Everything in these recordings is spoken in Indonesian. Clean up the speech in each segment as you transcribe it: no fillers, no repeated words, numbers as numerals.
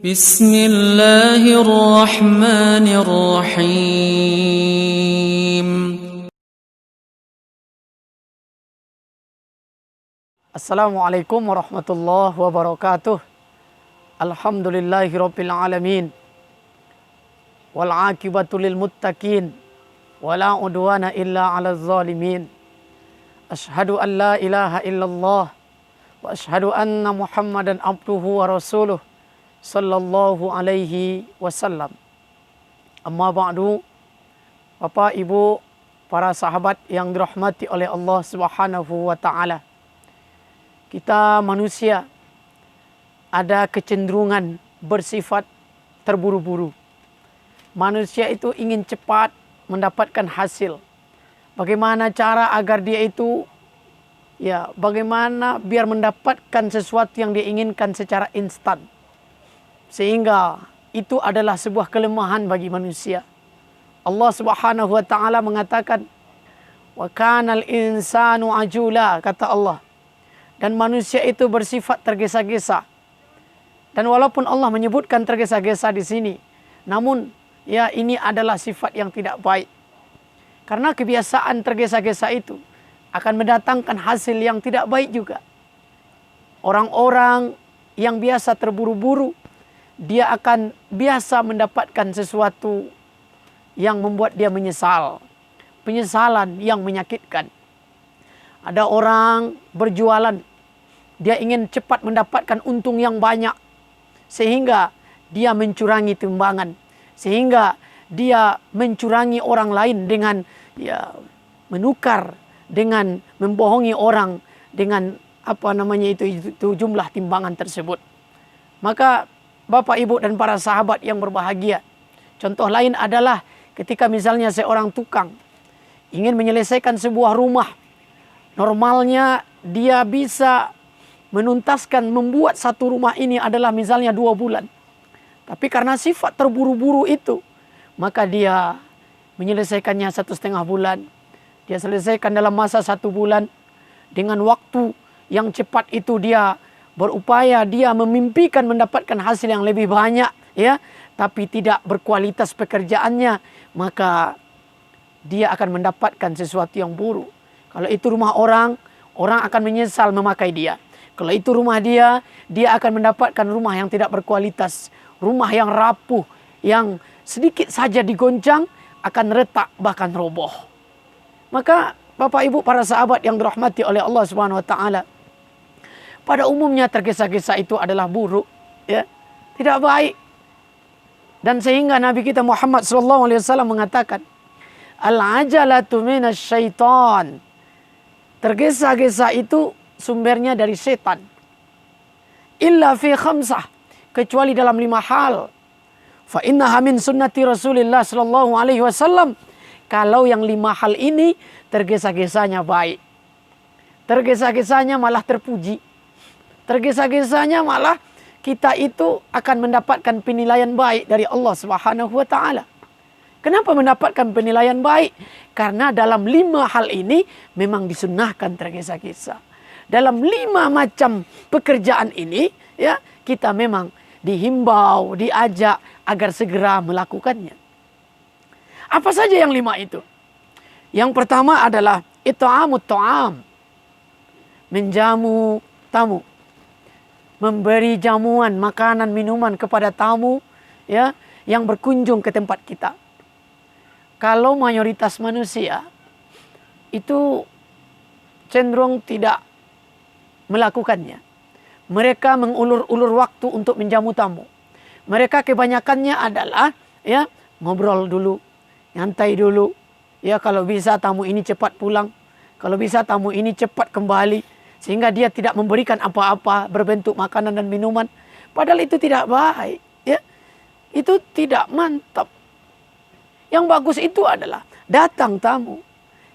بسم الله الرحمن الرحيم. Assalamualaikum warahmatullahi wabarakatuh. Alhamdulillahi rabbil alamin. Wal aqibatu lil muttaqin. Wala udwana illa 'alal zalimin. Asyhadu an la ilaha illallah wa asyhadu anna Muhammadan abduhu wa rasuluh sallallahu alaihi wasallam. Amma ba'du. Bapak, Ibu, para sahabat yang dirahmati oleh Allah Subhanahu wa taala. Kita manusia ada kecenderungan bersifat terburu-buru. Manusia itu ingin cepat mendapatkan hasil. Bagaimana cara agar dia itu bagaimana biar mendapatkan sesuatu yang dia inginkan secara instan. Sehingga itu adalah sebuah kelemahan bagi manusia. Allah Subhanahu wa taala mengatakan, "Wa kanal insanu ajula," kata Allah. Dan manusia itu bersifat tergesa-gesa. Dan walaupun Allah menyebutkan tergesa-gesa di sini, namun ini adalah sifat yang tidak baik. Karena kebiasaan tergesa-gesa itu akan mendatangkan hasil yang tidak baik juga. Orang-orang yang biasa terburu-buru, dia akan biasa mendapatkan sesuatu yang membuat dia menyesal. Penyesalan yang menyakitkan. Ada orang berjualan, dia ingin cepat mendapatkan untung yang banyak. Sehingga dia mencurangi timbangan. Sehingga dia mencurangi orang lain dengan menukar, dengan membohongi orang dengan itu jumlah timbangan tersebut. Maka Bapak, Ibu, dan para sahabat yang berbahagia, contoh lain adalah ketika misalnya seorang tukang ingin menyelesaikan sebuah rumah. Normalnya dia bisa menuntaskan membuat satu rumah ini adalah misalnya 2 bulan. Tapi karena sifat terburu-buru itu, maka dia menyelesaikannya 1,5 bulan. Dia selesaikan dalam masa 1 bulan. Dengan waktu yang cepat itu dia berupaya, dia memimpikan mendapatkan hasil yang lebih banyak, tapi tidak berkualitas pekerjaannya, maka dia akan mendapatkan sesuatu yang buruk. Kalau itu rumah orang akan menyesal memakai dia. Kalau itu rumah dia akan mendapatkan rumah yang tidak berkualitas, rumah yang rapuh, yang sedikit saja digoncang akan retak bahkan roboh. Maka Bapak, Ibu, para sahabat yang dirahmati oleh Allah Subhanahu wa taala, pada umumnya tergesa-gesa itu adalah buruk, tidak baik. Dan sehingga Nabi kita Muhammad SAW mengatakan, "Al-ajalatu minasyaitan." Tergesa-gesa itu sumbernya dari setan. Illa fi khamsah, kecuali dalam 5 hal. Fa innaha min sunnati Rasulillah sallallahu alaihi wasallam. Kalau yang 5 hal ini tergesa-gesanya baik. Tergesa-gesanya malah terpuji. Tergesa-gesanya malah kita itu akan mendapatkan penilaian baik dari Allah Subhanahu wa taala. Kenapa mendapatkan penilaian baik? Karena dalam 5 hal ini memang disunnahkan tergesa-gesa. Dalam 5 macam pekerjaan ini, kita memang dihimbau, diajak agar segera melakukannya. Apa saja yang 5 itu? Yang pertama adalah it'amut ta'am. Menjamu tamu. Memberi jamuan, makanan, minuman kepada tamu yang berkunjung ke tempat kita. Kalau mayoritas manusia itu cenderung tidak melakukannya. Mereka mengulur-ulur waktu untuk menjamu tamu. Mereka kebanyakannya adalah ngobrol dulu, nyantai dulu. Kalau bisa tamu ini cepat pulang, kalau bisa tamu ini cepat kembali. Sehingga dia tidak memberikan apa-apa berbentuk makanan dan minuman. Padahal itu tidak baik. Itu tidak mantap. Yang bagus itu adalah datang tamu.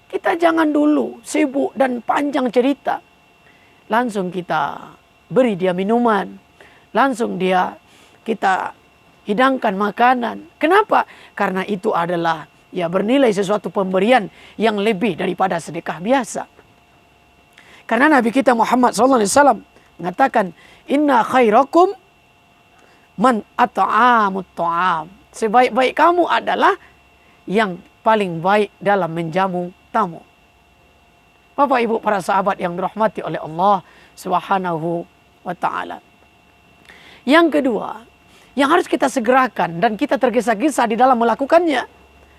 Kita jangan dulu sibuk dan panjang cerita. Langsung kita beri dia minuman. Langsung kita hidangkan makanan. Kenapa? Karena itu adalah bernilai sesuatu pemberian yang lebih daripada sedekah biasa. Karena Nabi kita Muhammad SAW mengatakan, "Inna khairakum Man at'amut ta'am. Sebaik-baik kamu adalah yang paling baik dalam menjamu tamu. Bapak Ibu para sahabat yang dirahmati oleh Allah Subhanahu wa taala. Yang kedua, yang harus kita segerakan dan kita tergesa-gesa di dalam melakukannya,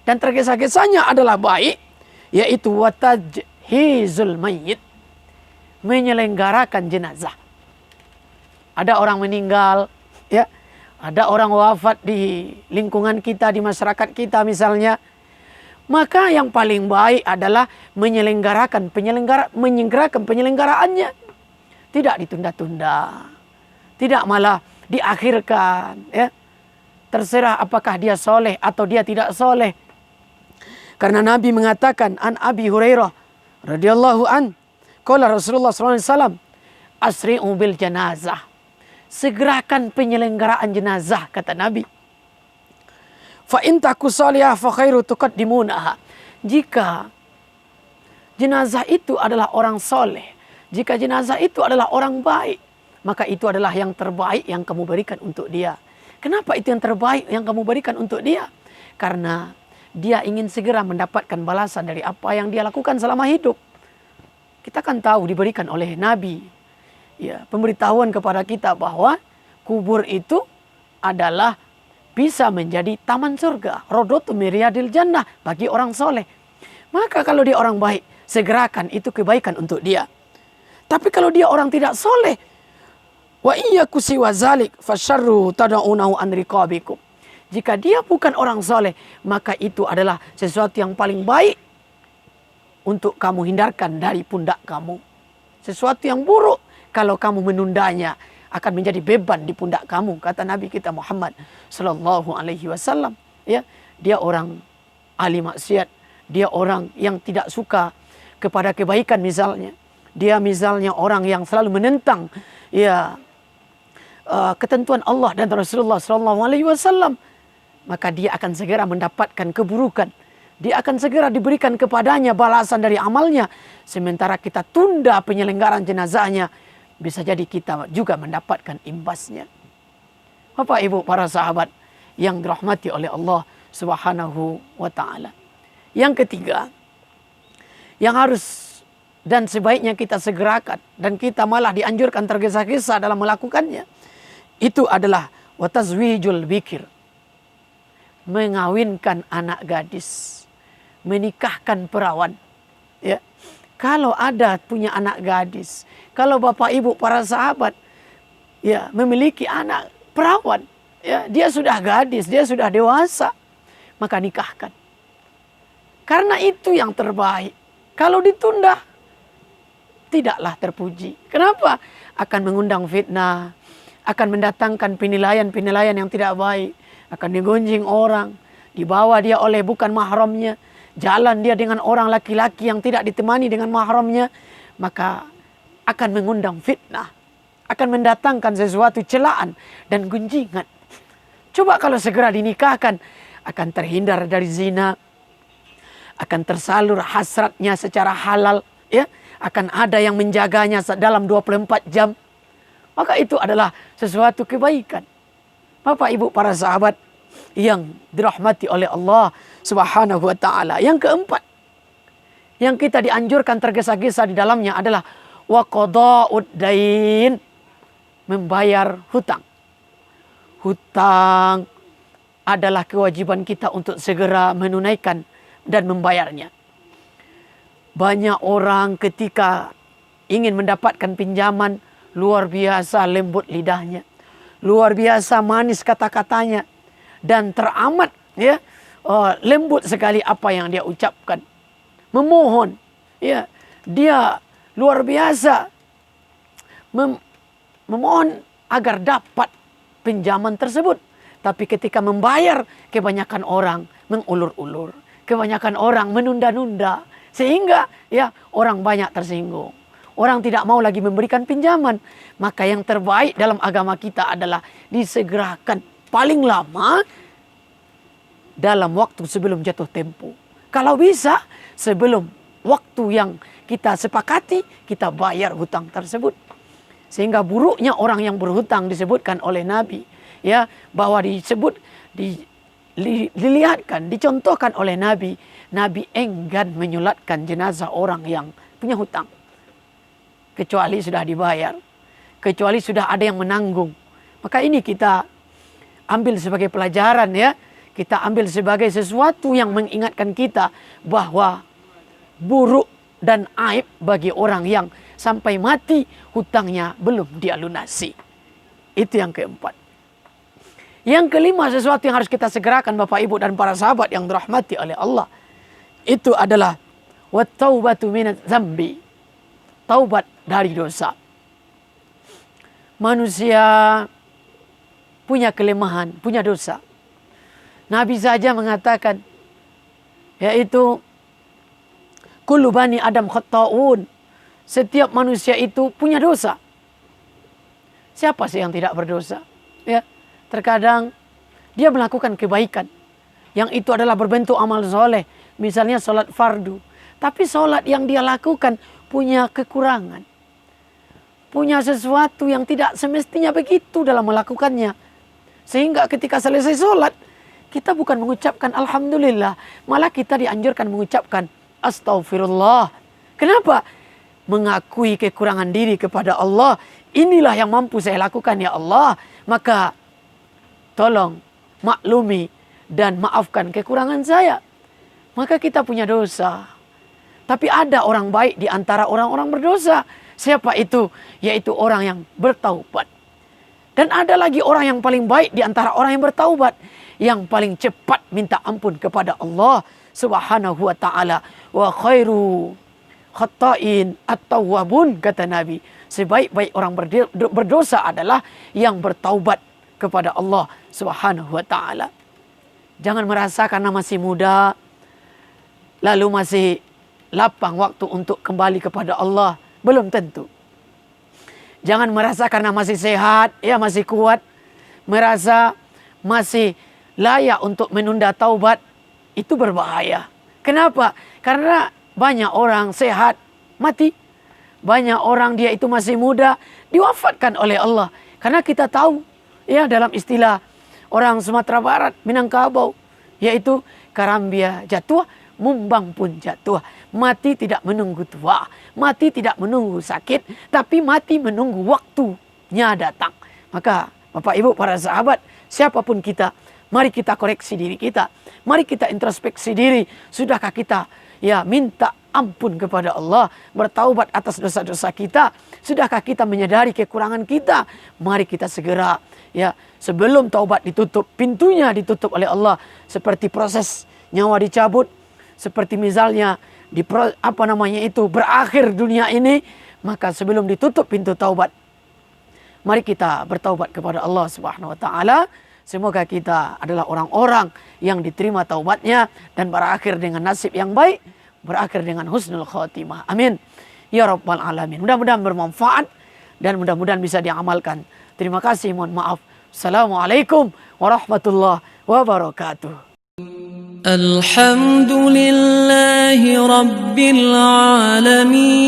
dan tergesa-gesanya adalah baik, yaitu watajhizul mayyit, menyelenggarakan jenazah. Ada orang meninggal, ya, ada orang wafat di lingkungan kita, di masyarakat kita misalnya, maka yang paling baik adalah menyegerakan penyelenggaraannya. Tidak ditunda-tunda, tidak malah diakhirkan, ya. Terserah apakah dia soleh atau dia tidak soleh. Karena Nabi mengatakan, an Abi Hurairah radhiyallahu an, qala Rasulullah sallallahu alaihi wasallam, asri'u bil janazah. Segerakan penyelenggaraan jenazah, kata Nabi. Fa in taku salihah fa khairu tuqaddimunaha. Jika jenazah itu adalah orang soleh, jika jenazah itu adalah orang baik, maka itu adalah yang terbaik yang kamu berikan untuk dia. Kenapa itu yang terbaik yang kamu berikan untuk dia? Karena dia ingin segera mendapatkan balasan dari apa yang dia lakukan selama hidup. Kita kan tahu diberikan oleh Nabi, ya, pemberitahuan kepada kita bahwa kubur itu adalah bisa menjadi taman surga, rodotu miryadil jannah, bagi orang soleh. Maka kalau dia orang baik, segerakan itu kebaikan untuk dia. Tapi kalau dia orang tidak soleh, wa iyyaku siwa zalik fasyarru tad'unahu an riqabikum. Jika dia bukan orang soleh, maka itu adalah sesuatu yang paling baik untuk kamu hindarkan dari pundak kamu. Sesuatu yang buruk kalau kamu menundanya akan menjadi beban di pundak kamu, kata Nabi kita Muhammad sallallahu alaihi wasallam. Ya, dia orang ahli maksiat, dia orang yang tidak suka kepada kebaikan misalnya. Dia misalnya orang yang selalu menentang, ya, ketentuan Allah dan Rasulullah sallallahu alaihi wasallam, maka dia akan segera mendapatkan keburukan. Dia akan segera diberikan kepadanya balasan dari amalnya. Sementara kita tunda penyelenggaraan jenazahnya, bisa jadi kita juga mendapatkan imbasnya. Bapak Ibu para sahabat yang dirahmati oleh Allah Subhanahu wa taala. Yang ketiga, yang harus dan sebaiknya kita segerakan dan kita malah dianjurkan tergesa-gesa dalam melakukannya, itu adalah watazwijul bikir, mengawinkan anak gadis, menikahkan perawan, ya. Kalau ada punya anak gadis, kalau Bapak Ibu para sahabat, ya, memiliki anak perawan, ya, dia sudah gadis, dia sudah dewasa, maka nikahkan. Karena itu yang terbaik. Kalau ditunda, tidaklah terpuji. Kenapa? Akan mengundang fitnah, akan mendatangkan penilaian-penilaian yang tidak baik, akan digunjing orang, dibawa dia oleh bukan mahramnya, jalan dia dengan orang laki-laki yang tidak ditemani dengan mahramnya, maka akan mengundang fitnah, akan mendatangkan sesuatu celaan dan gunjingan. Coba kalau segera dinikahkan, akan terhindar dari zina, akan tersalur hasratnya secara halal, ya, akan ada yang menjaganya dalam 24 jam. Maka itu adalah sesuatu kebaikan. Bapak Ibu para sahabat yang dirahmati oleh Allah Subhanahu wa taala. Yang keempat, yang kita dianjurkan tergesa-gesa di dalamnya adalah wa qada'ud dain, membayar hutang. Hutang adalah kewajiban kita untuk segera menunaikan dan membayarnya. Banyak orang ketika ingin mendapatkan pinjaman, luar biasa lembut lidahnya, luar biasa manis kata-katanya, dan teramat, ya, lembut sekali apa yang dia ucapkan. Memohon, ya, dia luar biasa memohon agar dapat pinjaman tersebut. Tapi ketika membayar, kebanyakan orang mengulur-ulur, kebanyakan orang menunda-nunda, sehingga, ya, orang banyak tersinggung. Orang tidak mau lagi memberikan pinjaman. Maka yang terbaik dalam agama kita adalah disegerakan paling lama dalam waktu sebelum jatuh tempo. Kalau bisa sebelum waktu yang kita sepakati, kita bayar hutang tersebut. Sehingga buruknya orang yang berhutang disebutkan oleh Nabi, ya, bahwa dilihatkan, dicontohkan oleh Nabi enggan menyulatkan jenazah orang yang punya hutang. Kecuali sudah dibayar, kecuali sudah ada yang menanggung. Maka ini kita ambil sebagai pelajaran ya. Kita ambil sebagai sesuatu yang mengingatkan kita bahwa buruk dan aib bagi orang yang sampai mati hutangnya belum dia lunasi. Itu yang keempat. Yang kelima, sesuatu yang harus kita segerakan Bapak Ibu dan para sahabat yang dirahmati oleh Allah. Itu adalah wat-taubatu minadz dzambi. Taubat dari dosa. Manusia punya kelemahan, punya dosa. Nabi saja mengatakan, yaitu kullu bani Adam khatta'un. Setiap manusia itu punya dosa. Siapa sih yang tidak berdosa? Ya, terkadang dia melakukan kebaikan yang itu adalah berbentuk amal soleh, misalnya sholat fardu. Tapi sholat yang dia lakukan punya kekurangan, punya sesuatu yang tidak semestinya begitu dalam melakukannya. Sehingga ketika selesai sholat, kita bukan mengucapkan alhamdulillah, malah kita dianjurkan mengucapkan astaghfirullah. Kenapa? Mengakui kekurangan diri kepada Allah. Inilah yang mampu saya lakukan ya Allah. Maka tolong maklumi dan maafkan kekurangan saya. Maka kita punya dosa. Tapi ada orang baik di antara orang-orang berdosa. Siapa itu? Yaitu orang yang bertaubat. Dan ada lagi orang yang paling baik di antara orang yang bertaubat, yang paling cepat minta ampun kepada Allah Subhanahu wa taala. Wa khairu khatta'in at-tawwabun, kata Nabi. Sebaik-baik orang berdosa adalah yang bertaubat kepada Allah Subhanahu wa taala. Jangan merasa karena masih muda lalu masih lapang waktu untuk kembali kepada Allah. Belum tentu. Jangan merasa karena masih sehat, ya masih kuat, merasa masih layak untuk menunda taubat. Itu berbahaya. Kenapa? Karena banyak orang sehat mati. Banyak orang dia itu masih muda diwafatkan oleh Allah. Karena kita tahu ya dalam istilah orang Sumatera Barat, Minangkabau, yaitu karambia jatuh, mumbang pun jatuh. Mati tidak menunggu tua, mati tidak menunggu sakit, tapi mati menunggu waktunya datang. Maka Bapak Ibu para sahabat, siapapun kita, mari kita koreksi diri kita. Mari kita introspeksi diri. Sudahkah kita ya minta ampun kepada Allah, bertaubat atas dosa-dosa kita? Sudahkah kita menyadari kekurangan kita? Mari kita segera ya, sebelum taubat ditutup, pintunya ditutup oleh Allah, seperti proses nyawa dicabut, seperti misalnya berakhir dunia ini, maka sebelum ditutup pintu taubat, mari kita bertaubat kepada Allah Subhanahu wa taala. Semoga kita adalah orang-orang yang diterima taubatnya dan berakhir dengan nasib yang baik, berakhir dengan husnul khotimah. Amin ya rabbal alamin. Mudah-mudahan bermanfaat dan mudah-mudahan bisa diamalkan. Terima kasih, mohon maaf. Assalamualaikum warahmatullahi wabarakatuh. الحمد لله رب العالمين